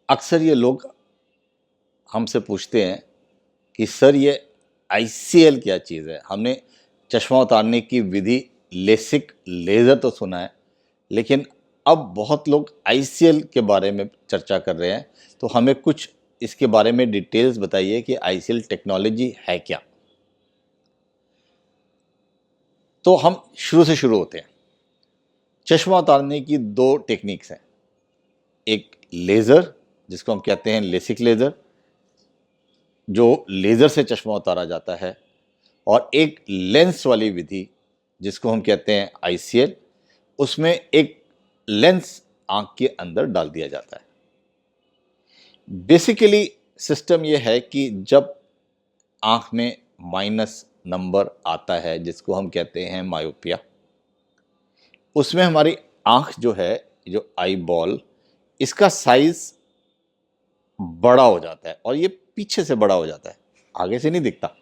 अक्सर ये लोग हमसे पूछते हैं कि सर ये आईसीएल क्या चीज़ है। हमने चश्मा उतारने की विधि लेसिक लेज़र तो सुना है, लेकिन अब बहुत लोग आईसीएल के बारे में चर्चा कर रहे हैं। तो हमें कुछ इसके बारे में डिटेल्स बताइए कि आईसीएल टेक्नोलॉजी है क्या। तो हम शुरू से शुरू होते हैं। चश्मा उतारने की दो टेक्निक्स हैं, एक लेज़र जिसको हम कहते हैं लेसिक लेज़र, जो लेज़र से चश्मा उतारा जाता है, और एक लेंस वाली विधि जिसको हम कहते हैं आईसीएल। उसमें एक लेंस आंख के अंदर डाल दिया जाता है। बेसिकली सिस्टम यह है कि जब आंख में माइनस नंबर आता है जिसको हम कहते हैं मायोपिया, उसमें हमारी आंख जो है, जो आई बॉल, इसका साइज बड़ा हो जाता है और ये पीछे से बड़ा हो जाता है, आगे से नहीं दिखता।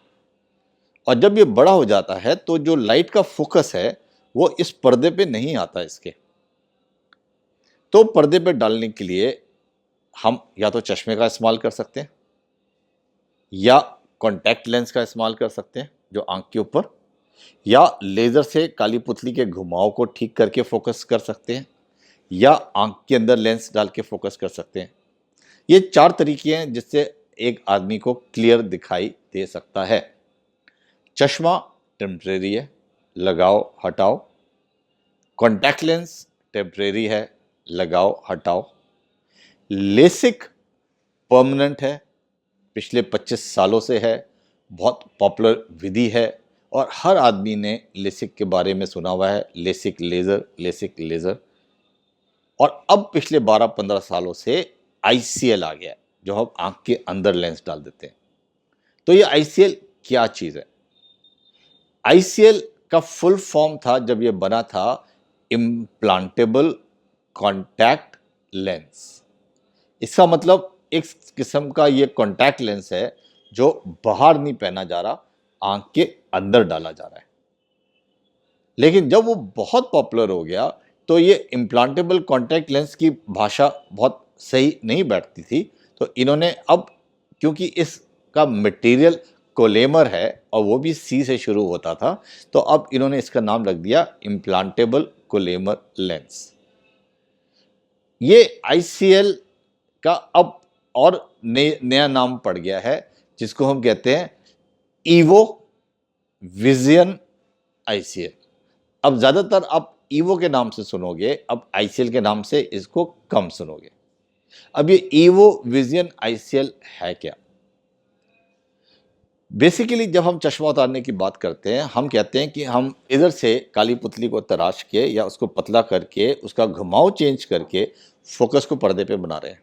और जब ये बड़ा हो जाता है तो जो लाइट का फोकस है वो इस पर्दे पे नहीं आता इसके। तो पर्दे पे डालने के लिए हम या तो चश्मे का इस्तेमाल कर सकते हैं या कॉन्टैक्ट लेंस का इस्तेमाल कर सकते हैं जो आंख के ऊपर, या लेज़र से काली पुतली के घुमाव को ठीक करके फोकस कर सकते हैं, या आंख के अंदर लेंस डाल के फोकस कर सकते हैं। ये चार तरीके हैं जिससे एक आदमी को क्लियर दिखाई दे सकता है। चश्मा टेम्परेरी है, लगाओ हटाओ। कॉन्टैक्ट लेंस टेम्परेरी है, लगाओ हटाओ। लेसिक परमानेंट है, पिछले 25 सालों से है, बहुत पॉपुलर विधि है और हर आदमी ने लेसिक के बारे में सुना हुआ है, लेसिक लेज़र, लेसिक लेज़र। और अब पिछले 12-15 सालों से आईसीएल आ गया है, जो हम आंख के अंदर लेंस डाल देते हैं। तो ये आईसीएल क्या चीज़ है? आईसीएल का फुल फॉर्म था, जब ये बना था, इम्प्लांटेबल कॉन्टैक्ट लेंस। इसका मतलब एक किस्म का ये कॉन्टैक्ट लेंस है जो बाहर नहीं पहना जा रहा, आंख के अंदर डाला जा रहा है। लेकिन जब वो बहुत पॉपुलर हो गया तो ये इम्प्लांटेबल कॉन्टैक्ट लेंस की भाषा बहुत सही नहीं बैठती थी, तो इन्होंने अब, क्योंकि इसका मटेरियल कोलेमर है और वो भी सी से शुरू होता था, तो अब इन्होंने इसका नाम रख दिया इम्प्लांटेबल कोलेमर लेंस। ये आईसीएल का अब और नया नाम पड़ गया है जिसको हम कहते हैं ईवो विजन आईसीएल। अब ज्यादातर आप ईवो के नाम से सुनोगे, अब आईसीएल के नाम से इसको कम सुनोगे। अब ये ईवो विजन आईसीएल है क्या? बेसिकली जब हम चश्मा उतारने की बात करते हैं, हम कहते हैं कि हम इधर से काली पुतली को तराश के या उसको पतला करके उसका घुमाव चेंज करके फोकस को पर्दे पे बना रहे हैं।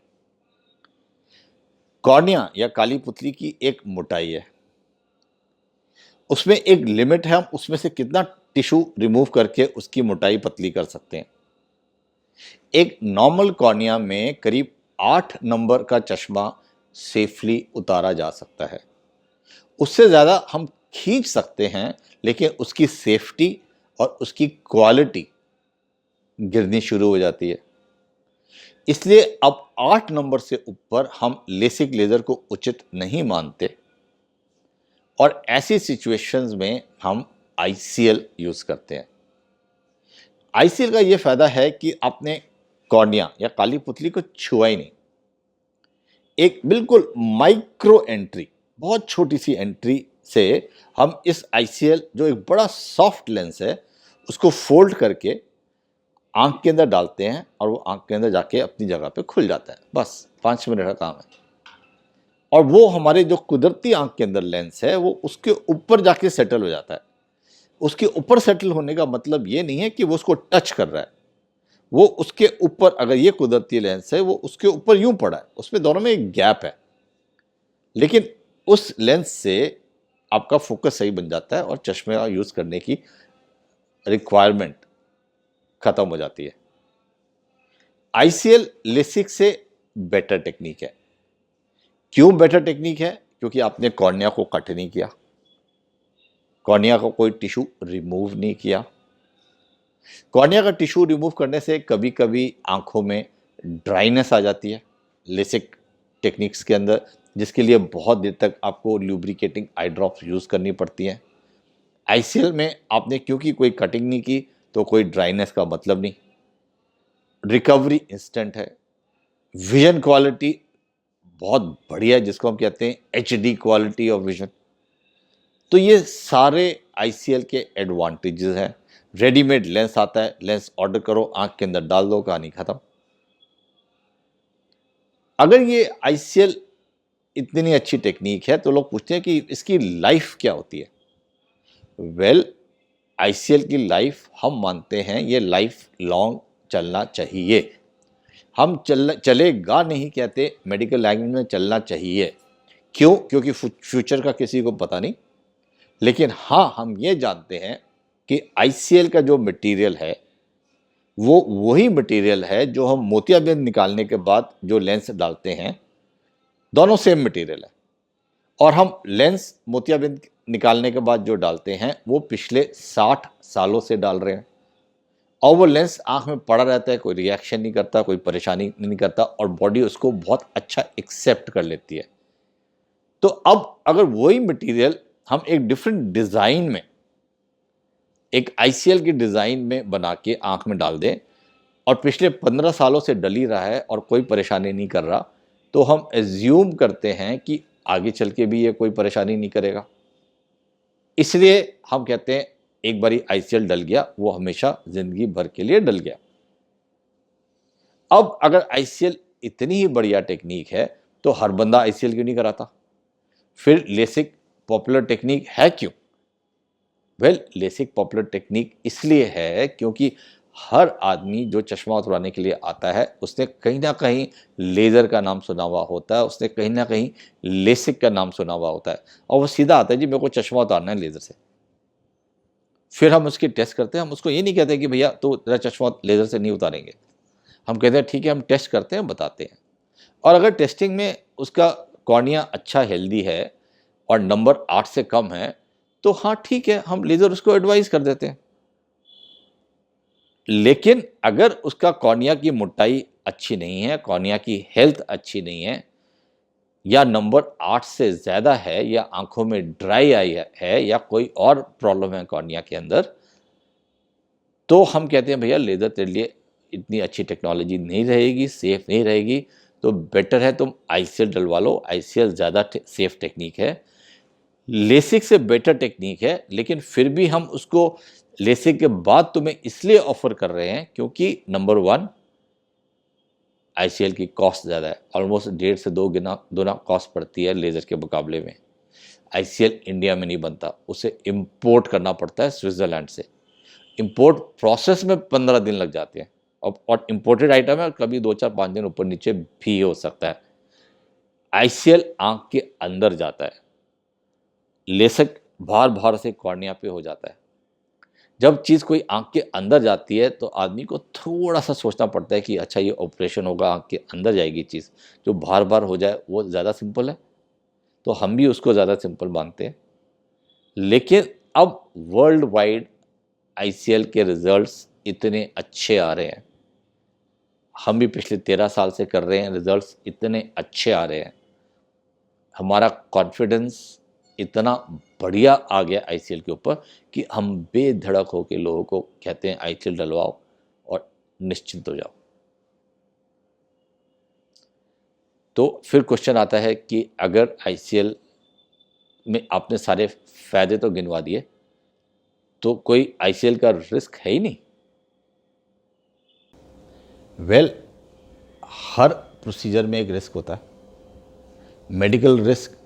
कॉर्निया या काली पुतली की एक मोटाई है, उसमें एक लिमिट है, हम उसमें से कितना टिश्यू रिमूव करके उसकी मोटाई पतली कर सकते हैं। एक नॉर्मल कॉर्निया में करीब 8 नंबर का चश्मा सेफली उतारा जा सकता है। उससे ज़्यादा हम खींच सकते हैं, लेकिन उसकी सेफ्टी और उसकी क्वालिटी गिरनी शुरू हो जाती है। इसलिए अब 8 नंबर से ऊपर हम लेसिक लेज़र को उचित नहीं मानते और ऐसी सिचुएशंस में हम आईसीएल यूज़ करते हैं। आईसीएल का ये फ़ायदा है कि आपने कॉर्निया या काली पुतली को छुआ ही नहीं। एक बिल्कुल माइक्रो एंट्री, बहुत छोटी सी एंट्री से हम इस आईसीएल, जो एक बड़ा सॉफ्ट लेंस है, उसको फोल्ड करके आंख के अंदर डालते हैं और वो आंख के अंदर जाके अपनी जगह पे खुल जाता है। बस 5 मिनट का काम है। और वो हमारे जो कुदरती आंख के अंदर लेंस है वो उसके ऊपर जाके सेटल हो जाता है। उसके ऊपर सेटल होने का मतलब ये नहीं है कि वो उसको टच कर रहा है, वो उसके ऊपर, अगर ये कुदरती लेंस है वो उसके ऊपर यूं पड़ा है, उसमें दोनों में एक गैप है, लेकिन उस लेंस से आपका फोकस सही बन जाता है और चश्मे का यूज करने की रिक्वायरमेंट खत्म हो जाती है। आईसीएल लेसिक से बेटर टेक्निक है। क्यों बेटर टेक्निक है? क्योंकि आपने कॉर्निया को कट नहीं किया, कॉर्निया का कोई टिश्यू रिमूव नहीं किया। कॉर्निया का टिश्यू रिमूव करने से कभी कभी आंखों में ड्राइनेस आ जाती है, लेसिक टेक्निक्स के अंदर, जिसके लिए बहुत देर तक आपको ल्यूब्रिकेटिंग आई ड्रॉप्स यूज़ करनी पड़ती हैं। आईसीएल में आपने क्योंकि कोई कटिंग नहीं की तो कोई ड्राइनेस का मतलब नहीं, रिकवरी इंस्टेंट है, विजन क्वालिटी बहुत बढ़िया है जिसको हम कहते हैं एचडी क्वालिटी ऑफ विजन। तो ये सारे आईसीएल के एडवांटेजेस हैं। रेडीमेड लेंस आता है, लेंस ऑर्डर करो, आंख के अंदर डाल दो, कहानी खत्म। अगर ये आईसीएल इतनी अच्छी टेक्निक है तो लोग पूछते हैं कि इसकी लाइफ क्या होती है। वेल, आईसीएल की लाइफ हम मानते हैं ये लाइफ लॉन्ग चलना चाहिए। हम चलेगा नहीं कहते, मेडिकल लैंग्वेज में चलना चाहिए। क्यों? क्योंकि फ्यूचर का किसी को पता नहीं। लेकिन हाँ, हम ये जानते हैं कि आईसीएल का जो मटेरियल है वो वही मटेरियल है जो हम मोतियाबिंद निकालने के बाद जो लेंस डालते हैं, दोनों सेम मटेरियल है। और हम लेंस मोतियाबिंद निकालने के बाद जो डालते हैं वो पिछले 60 सालों से डाल रहे हैं, और वो लेंस आंख में पड़ा रहता है, कोई रिएक्शन नहीं करता, कोई परेशानी नहीं करता, और बॉडी उसको बहुत अच्छा एक्सेप्ट कर लेती है। तो अब अगर वही मटेरियल हम एक डिफरेंट डिज़ाइन में, एक आईसीएल की डिज़ाइन में बना के आंख में डाल दें और पिछले 15 सालों से डल ही रहा है और कोई परेशानी नहीं कर रहा, तो हम एज्यूम करते हैं कि आगे चल के भी ये कोई परेशानी नहीं करेगा। इसलिए हम कहते हैं एक बारी आईसीएल डल गया वो हमेशा जिंदगी भर के लिए डल गया। अब अगर आईसीएल इतनी ही बढ़िया टेक्निक है तो हर बंदा आईसीएल क्यों नहीं कराता? फिर लेसिक पॉपुलर टेक्निक है क्यों? वेल, लेसिक पॉपुलर टेक्निक इसलिए है क्योंकि हर आदमी जो चश्मा उतरवाने के लिए आता है उसने कहीं ना कहीं लेज़र का नाम सुना हुआ होता है, उसने कहीं ना कहीं लेसिक का नाम सुना हुआ होता है, और वो सीधा आता है जी मेरे को चश्मा उतारना है लेज़र से। फिर हम उसके टेस्ट करते हैं। हम उसको ये नहीं कहते कि भैया तो तेरा चश्मा लेज़र से नहीं उतारेंगे, हम कहते हैं ठीक है हम टेस्ट करते हैं, बताते हैं। और अगर टेस्टिंग में उसका कॉर्निया अच्छा हेल्दी है और नंबर 8 से कम है तो हाँ ठीक है, हम लेज़र उसको एडवाइस कर देते हैं। लेकिन अगर उसका कॉर्निया की मोटाई अच्छी नहीं है, कॉर्निया की हेल्थ अच्छी नहीं है, या नंबर 8 से ज़्यादा है, या आंखों में ड्राई आई है, या कोई और प्रॉब्लम है कॉर्निया के अंदर, तो हम कहते हैं भैया लेज़र तेरे लिए इतनी अच्छी टेक्नोलॉजी नहीं रहेगी, सेफ नहीं रहेगी, तो बेटर है तुम आईसीएल डलवा लो। आईसीएल ज़्यादा सेफ टेक्निक है, लेसिक से बेटर टेक्निक है, लेकिन फिर भी हम उसको लेसिक के बाद तुम्हें इसलिए ऑफर कर रहे हैं क्योंकि नंबर 1 आईसीएल की कॉस्ट ज़्यादा है, ऑलमोस्ट 1.5 से 2 गुना कॉस्ट पड़ती है लेज़र के मुकाबले में। आईसीएल इंडिया में नहीं बनता, उसे इंपोर्ट करना पड़ता है स्विट्ज़रलैंड से। इंपोर्ट प्रोसेस में 15 दिन लग जाते हैं, और इंपोर्टेड आइटम है, कभी 2-4-5 दिन ऊपर नीचे भी हो सकता है। आईसीएल आंख के अंदर जाता है, लेसिक बाहर से कॉर्निया पे हो जाता है। जब चीज़ कोई आंख के अंदर जाती है तो आदमी को थोड़ा सा सोचना पड़ता है कि अच्छा ये ऑपरेशन होगा, आंख के अंदर जाएगी चीज़। जो बार हो जाए वो ज़्यादा सिंपल है, तो हम भी उसको ज़्यादा सिंपल मानते हैं। लेकिन अब वर्ल्ड वाइड आईसीएल के रिजल्ट्स इतने अच्छे आ रहे हैं, हम भी पिछले 13 साल से कर रहे हैं, रिजल्ट्स इतने अच्छे आ रहे हैं, हमारा कॉन्फिडेंस इतना बढ़िया आ गया आईसीएल के ऊपर कि हम बेधड़क होकर लोगों को कहते हैं आईसीएल डलवाओ और निश्चिंत हो जाओ। तो फिर क्वेश्चन आता है कि अगर आईसीएल में आपने सारे फायदे तो गिनवा दिए, तो कोई आईसीएल का रिस्क है ही नहीं। वेल, हर प्रोसीजर में एक रिस्क होता है। मेडिकल रिस्क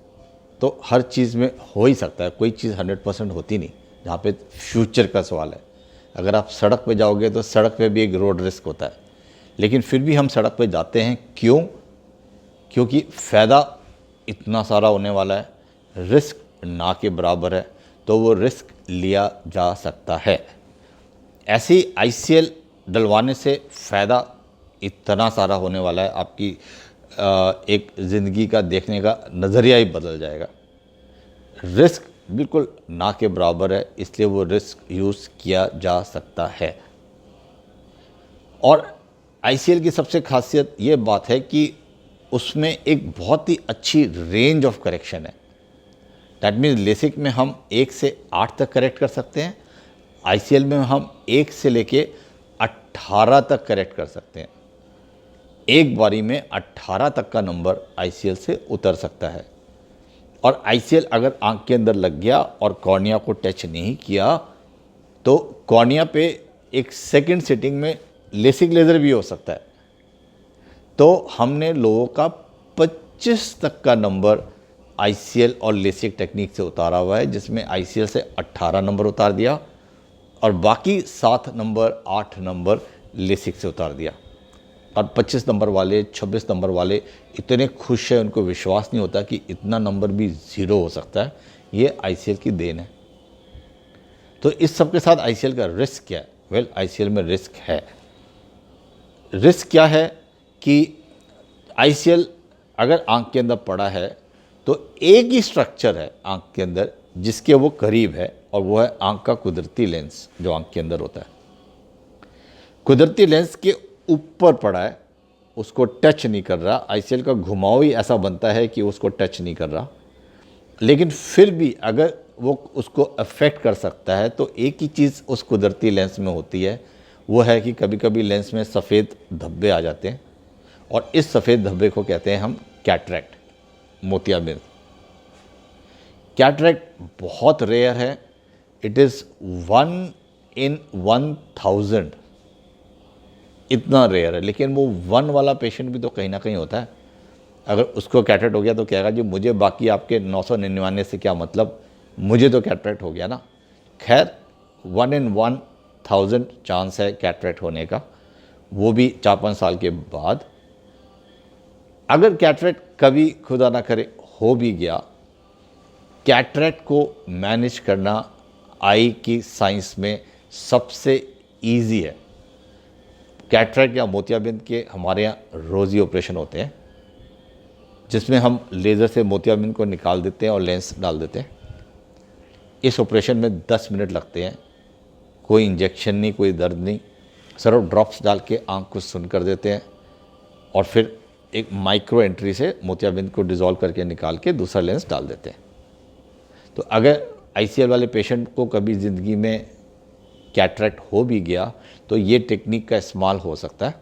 तो हर चीज़ में हो ही सकता है, कोई चीज़ 100% होती नहीं। जहाँ पे फ्यूचर का सवाल है, अगर आप सड़क पे जाओगे तो सड़क पे भी एक रोड रिस्क होता है, लेकिन फिर भी हम सड़क पे जाते हैं। क्यों? क्योंकि फ़ायदा इतना सारा होने वाला है, रिस्क ना के बराबर है, तो वो रिस्क लिया जा सकता है। ऐसे ही आईसीएल डलवाने से फ़ायदा इतना सारा होने वाला है, आपकी एक ज़िंदगी का देखने का नज़रिया ही बदल जाएगा। रिस्क बिल्कुल ना के बराबर है, इसलिए वो रिस्क यूज़ किया जा सकता है। और आईसीएल की सबसे खासियत ये बात है कि उसमें एक बहुत ही अच्छी रेंज ऑफ करेक्शन है। दैट मीन्स लेसिक में हम 1 से 8 तक करेक्ट कर सकते हैं, आईसीएल में हम 1 से लेके 18 तक करेक्ट कर सकते हैं। एक बारी में 18 तक का नंबर आईसीएल से उतर सकता है। और आईसीएल अगर आंख के अंदर लग गया और कॉर्निया को टच नहीं किया तो कॉर्निया पे एक सेकंड सिटिंग में लेसिक लेज़र भी हो सकता है। तो हमने लोगों का 25 तक का नंबर आईसीएल और लेसिक टेक्निक से उतारा हुआ है, जिसमें आईसीएल से 18 नंबर उतार दिया और बाकी 7 नंबर 8 नंबर लेसिक से उतार दिया। और 25 नंबर वाले 26 नंबर वाले इतने खुश हैं, उनको विश्वास नहीं होता कि इतना नंबर भी ज़ीरो हो सकता है। ये आईसीएल की देन है। तो इस सब के साथ आईसीएल का रिस्क क्या है? वेल, आईसीएल में रिस्क है। रिस्क क्या है कि आईसीएल अगर आंख के अंदर पड़ा है तो एक ही स्ट्रक्चर है आंख के अंदर जिसके वो करीब है, और वो है आंख का कुदरती लेंस जो आंख के अंदर होता है। कुदरती लेंस के ऊपर पड़ा है, उसको टच नहीं कर रहा। आईसीएल का घुमाव ही ऐसा बनता है कि उसको टच नहीं कर रहा, लेकिन फिर भी अगर वो उसको अफेक्ट कर सकता है तो एक ही चीज़ उस कुदरती लेंस में होती है, वो है कि कभी कभी लेंस में सफ़ेद धब्बे आ जाते हैं, और इस सफ़ेद धब्बे को कहते हैं हम कैटरैक्ट, मोतियाबिंद। कैटरैक्ट बहुत रेयर है, इट इज़ 1 in 1000, इतना रेयर है। लेकिन वो 1 वाला पेशेंट भी तो कहीं ना कहीं होता है। अगर उसको कैटरैक्ट हो गया तो कहेगा जी मुझे बाकी आपके 999 से क्या मतलब, मुझे तो कैटरैक्ट हो गया ना। खैर 1 in 1000 चांस है कैटरैक्ट होने का, वो भी 4-5 साल के बाद। अगर कैटरैक्ट कभी खुदा ना करे हो भी गया, कैटरैक्ट को मैनेज करना आई की साइंस में सबसे इजी है। कैटरैक्ट या मोतियाबिंद के हमारे यहाँ रोज़ी ऑपरेशन होते हैं, जिसमें हम लेज़र से मोतियाबिंद को निकाल देते हैं और लेंस डाल देते हैं। इस ऑपरेशन में 10 मिनट लगते हैं, कोई इंजेक्शन नहीं, कोई दर्द नहीं, सिर्फ ड्रॉप्स डाल के आँख को सुन कर देते हैं और फिर एक माइक्रो एंट्री से मोतियाबिंद को डिज़ोल्व करके निकाल के दूसरा लेंस डाल देते हैं। तो अगर आईसीएल वाले पेशेंट को कभी ज़िंदगी में कैटरैक्ट हो भी गया तो ये टेक्निक का इस्तेमाल हो सकता है।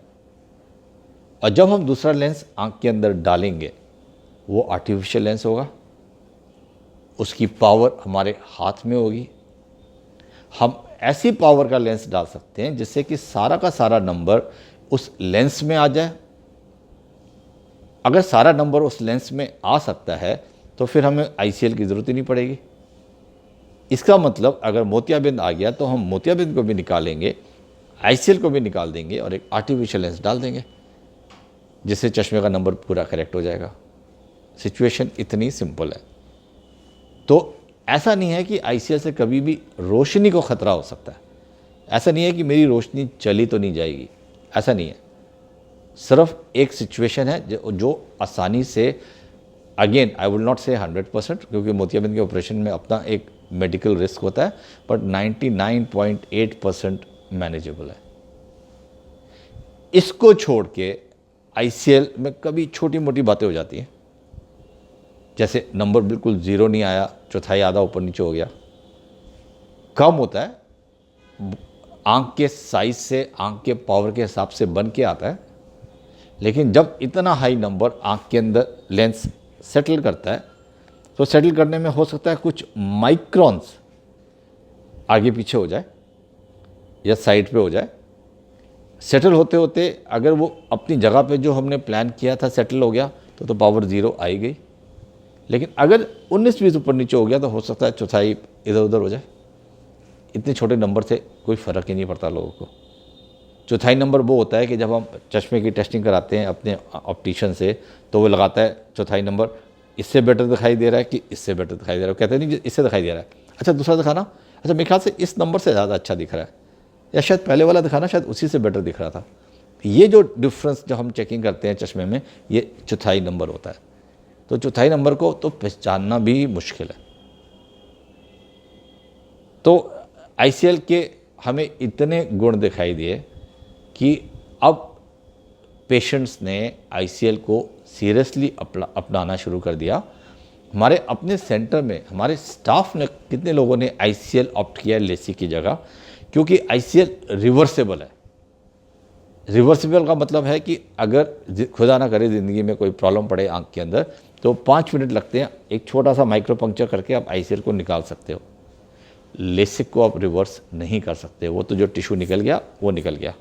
और जब हम दूसरा लेंस आँख के अंदर डालेंगे वो आर्टिफिशियल लेंस होगा, उसकी पावर हमारे हाथ में होगी। हम ऐसी पावर का लेंस डाल सकते हैं जिससे कि सारा का सारा नंबर उस लेंस में आ जाए। अगर सारा नंबर उस लेंस में आ सकता है तो फिर हमें आईसीएल की ज़रूरत ही नहीं पड़ेगी। इसका मतलब अगर मोतियाबिंद आ गया तो हम मोतियाबिंद को भी निकालेंगे, आईसीएल को भी निकाल देंगे और एक आर्टिफिशियल लेंस डाल देंगे, जिससे चश्मे का नंबर पूरा करेक्ट हो जाएगा। सिचुएशन इतनी सिंपल है। तो ऐसा नहीं है कि आईसीएल से कभी भी रोशनी को ख़तरा हो सकता है। ऐसा नहीं है कि मेरी रोशनी चली तो नहीं जाएगी, ऐसा नहीं है। सिर्फ एक सिचुएशन है जो आसानी से, अगेन आई विल नॉट से 100%, क्योंकि मोतियाबिंद के ऑपरेशन में अपना एक मेडिकल रिस्क होता है, बट 99.8% मैनेजेबल है। इसको छोड़ के आईसीएल में कभी छोटी मोटी बातें हो जाती हैं, जैसे नंबर बिल्कुल ज़ीरो नहीं आया, चौथाई आधा ऊपर नीचे हो गया, कम होता है, आंख के साइज से, आंख के पावर के हिसाब से बन के आता है। लेकिन जब इतना हाई नंबर आंख के अंदर लेंस सेटल करता है तो सेटल करने में हो सकता है कुछ माइक्रॉन्स आगे पीछे हो जाए या साइड पे हो जाए। सेटल होते होते अगर वो अपनी जगह पे जो हमने प्लान किया था सेटल हो गया तो पावर ज़ीरो आई गई। लेकिन अगर 19-20 ऊपर नीचे हो गया तो हो सकता है चौथाई इधर उधर हो जाए। इतने छोटे नंबर से कोई फ़र्क ही नहीं पड़ता लोगों को। चौथाई नंबर वो होता है कि जब हम चश्मे की टेस्टिंग कराते हैं अपने ऑप्टिशियन से, तो वो लगाता है चौथाई नंबर इससे बेटर दिखाई दे रहा है कि इससे बेटर दिखाई दे रहा है। कहते हैं नहीं इससे दिखाई दे रहा है, अच्छा दूसरा दिखाना, अच्छा मेरे ख्याल से इस नंबर से ज़्यादा अच्छा दिख रहा है, या शायद पहले वाला दिखाना, शायद उसी से बेटर दिख रहा था। ये जो डिफरेंस जो हम चेकिंग करते हैं चश्मे में, ये चौथाई नंबर होता है। तो चौथाई नंबर को तो पहचानना भी मुश्किल है। तो आईसीएल के हमें इतने गुण दिखाई दिए कि अब पेशेंट्स ने आईसीएल को सीरियसली अपनाना शुरू कर दिया। हमारे अपने सेंटर में हमारे स्टाफ ने कितने लोगों ने आईसीएल ऑप्ट किया है लेसिक की जगह, क्योंकि आईसीएल रिवर्सेबल है। रिवर्सिबल का मतलब है कि अगर खुदा ना करे ज़िंदगी में कोई प्रॉब्लम पड़े आंख के अंदर तो 5 मिनट लगते हैं, एक छोटा सा माइक्रो पंक्चर करके आप आईसीएल को निकाल सकते हो। लेसिक को आप रिवर्स नहीं कर सकते, वो तो जो टिश्यू निकल गया वो निकल गया।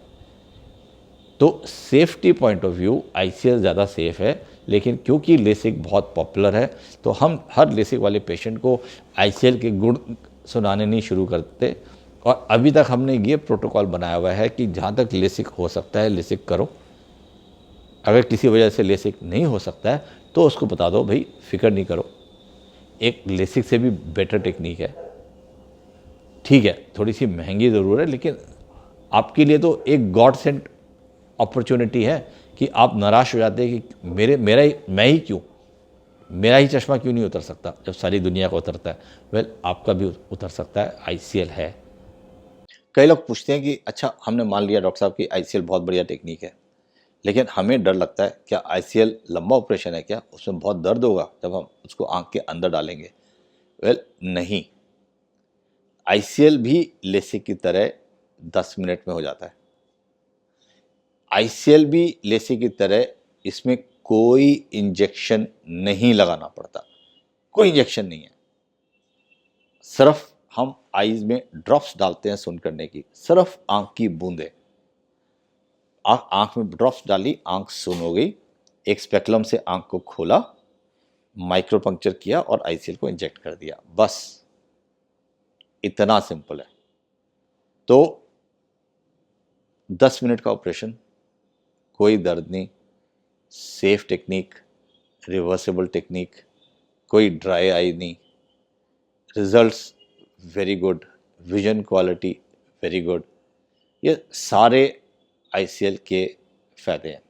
तो safety point of view ICL ज़्यादा सेफ है, लेकिन क्योंकि लेसिक बहुत पॉपुलर है तो हम हर लेसिक वाले पेशेंट को आईसीएल के गुण सुनाने नहीं शुरू करते। और अभी तक हमने ये प्रोटोकॉल बनाया हुआ है कि जहाँ तक लेसिक हो सकता है लेसिक करो। अगर किसी वजह से लेसिक नहीं हो सकता है तो उसको बता दो भाई फिक्र नहीं करो, एक लेसिक से भी बेटर टेक्निक है। ठीक है, थोड़ी सी महंगी ज़रूर है, लेकिन आपके लिए तो एक गॉड सेंट अपॉर्चुनिटी है कि आप निराश हो जाते हैं कि मेरा ही चश्मा क्यों नहीं उतर सकता जब सारी दुनिया का उतरता है। वेल, आपका भी उतर सकता है, आईसीएल है। कई लोग पूछते हैं कि अच्छा, हमने मान लिया डॉक्टर साहब कि आईसीएल बहुत बढ़िया टेक्निक है, लेकिन हमें डर लगता है क्या आईसीएल लंबा ऑपरेशन है, क्या उसमें बहुत दर्द होगा जब हम उसको आंख के अंदर डालेंगे। वेल, नहीं, आईसीएल भी लेसिक की तरह 10 मिनट में हो जाता है। आईसीएल भी लेसिक की तरह इसमें कोई इंजेक्शन नहीं लगाना पड़ता, कोई इंजेक्शन नहीं है। सिर्फ हम आईज में ड्रॉप्स डालते हैं सुन करने की, सिर्फ आंख की बूंदें। आंख में ड्रॉप्स डाली, आंख सुन हो गई, एक स्पेकुलम से आंख को खोला, माइक्रो पंक्चर किया और आईसीएल को इंजेक्ट कर दिया, बस इतना सिंपल है। तो 10 मिनट का ऑपरेशन, कोई दर्द नहीं, सेफ टेक्निक, रिवर्सिबल टेक्निक, कोई ड्राई आई नहीं, results very good, vision quality very good. ये सारे आईसीएल के फायदे हैं।